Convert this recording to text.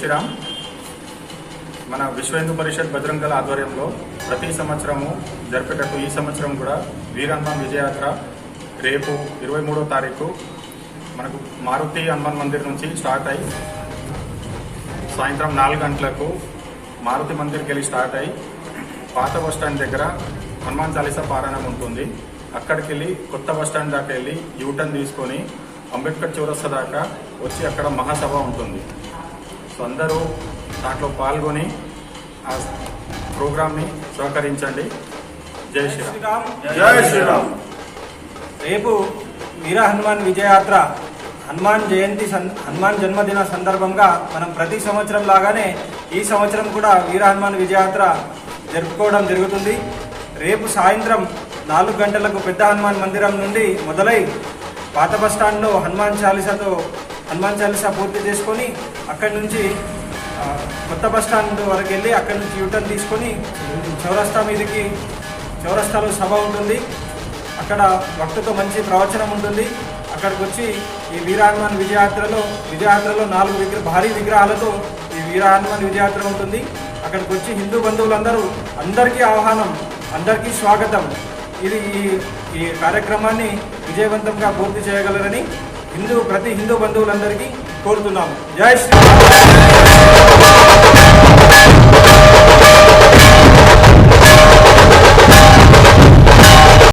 శ్రీరామ్. మన విశ్వ హిందూ పరిషత్ బజరంగ దళ ఆధ్వర్యంలో ప్రతి సంవత్సరము జరిపేటట్టు ఈ సంవత్సరం కూడా వీర హనుమాన్ విజయయాత్ర రేపు 23వ తారీఖు మనకు మారుతి హనుమాన్ మందిర్ నుంచి స్టార్ట్ అయ్యి సాయంత్రం 4 గంటలకు మారుతి మందిర్కి వెళ్ళి స్టార్ట్ అయ్యి పాత బస్టాండ్ దగ్గర హనుమాన్ చాలీసా పారాయణం ఉంటుంది. అక్కడికి వెళ్ళి కొత్త బస్టాండ్ దాకా వెళ్ళి యూటర్న్ తీసుకొని అంబేద్కర్ చౌరస్తా దాకా వచ్చి అక్కడ మహాసభ ఉంటుంది. సో అందరూ దాంట్లో పాల్గొని ఆ ప్రోగ్రామ్ని సహకరించండి. జై శ్రీరామ్. జై శ్రీరామ్. రేపు వీర హనుమాన్ విజయయాత్ర హనుమాన్ జయంతి హనుమాన్ జన్మదిన సందర్భంగా మనం ప్రతి సంవత్సరం లాగానే ఈ సంవత్సరం కూడా వీర హనుమాన్ విజయయాత్ర జరుపుకోవడం జరుగుతుంది. రేపు సాయంత్రం 4 గంటలకు పెద్ద హనుమాన్ మందిరం నుండి మొదలై పాత బస్టాండ్లో హనుమాన్ చాలీసా పూర్తి చేసుకొని అక్కడి నుంచి కొత్త బస్టాండ్ వరకు వెళ్ళి అక్కడి నుంచి యూటర్న్ తీసుకొని చౌరస్తాలో సభ ఉంటుంది. అక్కడ భక్తుతో మంచి ప్రవచనం ఉంటుంది. అక్కడికి వచ్చి ఈ వీర హనుమాన్ విజయయాత్రలో 4 భారీ విగ్రహాలతో ఈ వీర హనుమాన్ విజయయాత్ర ఉంటుంది. అక్కడికి వచ్చి హిందూ బంధువులందరూ అందరికీ ఆహ్వానం, అందరికీ స్వాగతం. ఇది ఈ కార్యక్రమాన్ని విజయవంతంగా పూర్తి చేయగలరని ప్రతి హిందూ బంధువులందరికీ కోరుతున్నాము. జై శ్రీరామ్.